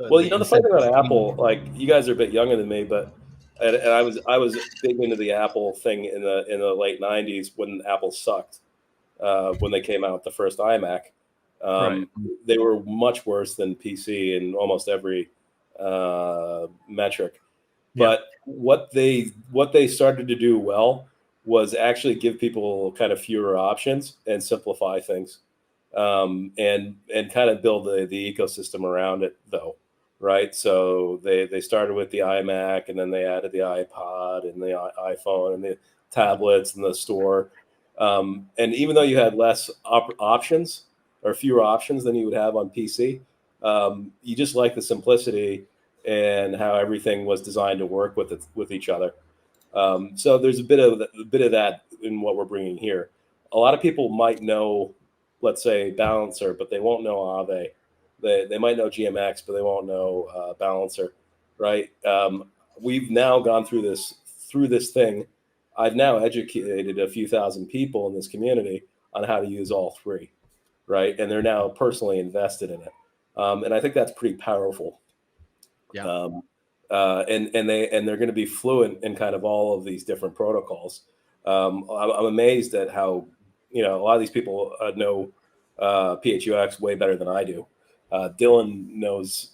Well, the funny thing about Apple, like you guys are a bit younger than me, but and I was big into the Apple thing in the late '90s when Apple sucked. When they came out with the first iMac, Right. they were much worse than PC in almost every metric. Yeah. But what they started to do well was actually give people kind of fewer options and simplify things, and kind of build the ecosystem around it, though, right? So they started with the iMac, and then they added the iPod and the iPhone and the tablets and the store. And even though you had less options or fewer options than you would have on PC, you just like the simplicity and how everything was designed to work with each other. So there's a bit of that in what we're bringing here. A lot of people might know, let's say, Balancer, but they won't know Aave. They might know GMX, but they won't know Balancer, right? We've now gone through this thing. I've now educated a few thousand people in this community on how to use all three, right? And they're now personally invested in it, and I think that's pretty powerful. Yeah. And they're going to be fluent in kind of all of these different protocols. I'm amazed at how a lot of these people know PHUX way better than I do. Dylan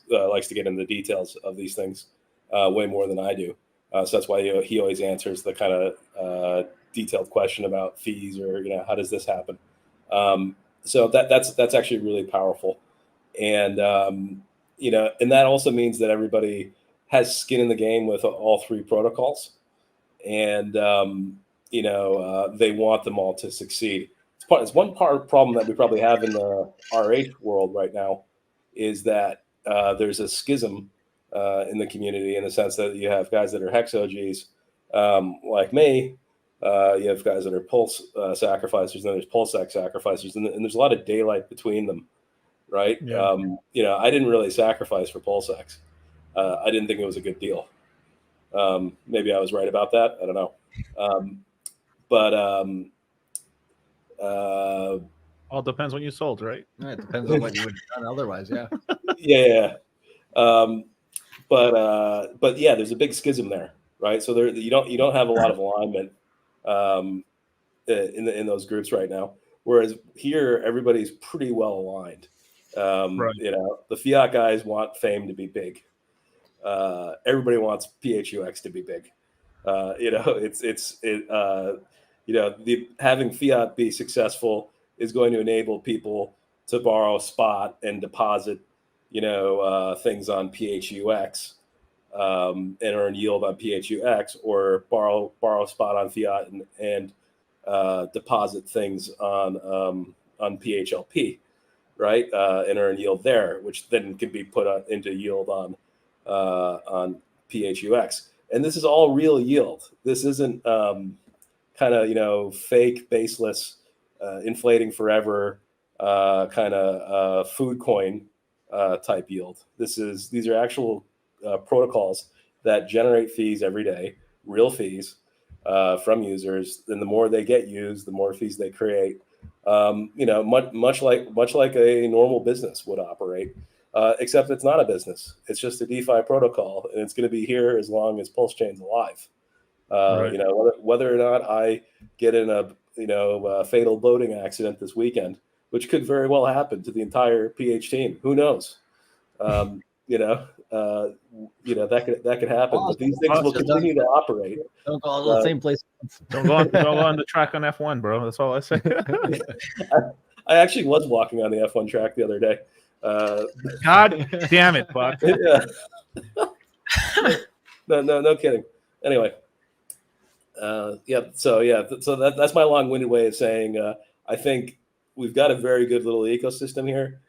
likes to get into the details of these things way more than I do. So that's why he always answers the kind of detailed question about fees, or how does this happen. So that's actually really powerful, and and that also means that everybody has skin in the game with all three protocols, and they want them all to succeed. It's one problem that we probably have in the RH world right now, is that there's a schism in the community, in the sense that you have guys that are hex OGs, like me. You have guys that are pulse sacrificers, and then there's PulseX sacrificers, and there's a lot of daylight between them, right? Yeah. I didn't really sacrifice for PulseX. I didn't think it was a good deal. Maybe I was right about that. I don't know. But All depends when you sold, right? Yeah, it depends on what you would have done otherwise. Yeah. yeah. But yeah, there's a big schism there, right? So you don't have a lot of alignment in those groups right now. Whereas here, everybody's pretty well aligned. Right. The Phiat guys want fame to be big. Everybody wants PHUX to be big. Having Phiat be successful is going to enable people to borrow spot and deposit, things on PHUX, and earn yield on PHUX, or borrow spot on Phiat and deposit things on PHLP, right? And earn yield there, which then can be put into yield on PHUX. And this is all real yield. This isn't kind of fake, baseless, inflating forever kind of food coin type yield. These are actual protocols that generate fees every day, real fees from users. And the more they get used, the more fees they create. Much like a normal business would operate. Except it's not a business. It's just a DeFi protocol, and it's going to be here as long as PulseChain's alive. Right. Whether or not I get in a fatal boating accident this weekend, which could very well happen to the entire PH team. Who knows? That could happen. But these things will continue to operate. Don't go all to the same place. Don't go on the track on F1, bro. That's all I say. I actually was walking on the F1 track the other day. God damn it, Buck. Yeah. No kidding. Anyway, so that's my long-winded way of saying I think we've got a very good little ecosystem here.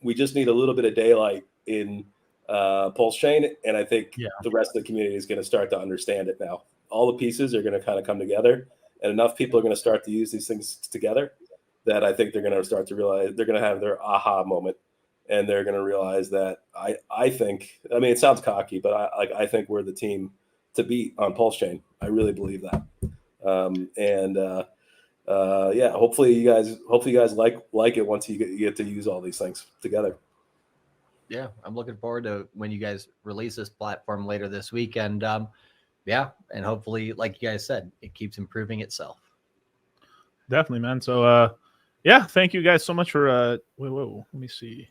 We just need a little bit of daylight in PulseChain, and I think the rest of the community is going to start to understand it now. All the pieces are going to kind of come together, and enough people are going to start to use these things together that I think they're going to start to realize, they're going to have their aha moment, and they're going to realize that I think, it sounds cocky, but I think we're the team to beat on PulseChain. I really believe that. Hopefully you guys like it once you get to use all these things together. Yeah, I'm looking forward to when you guys release this platform later this week. And yeah, and hopefully, like you guys said, it keeps improving itself. Definitely, man. So yeah, thank you guys so much for whoa, let me see.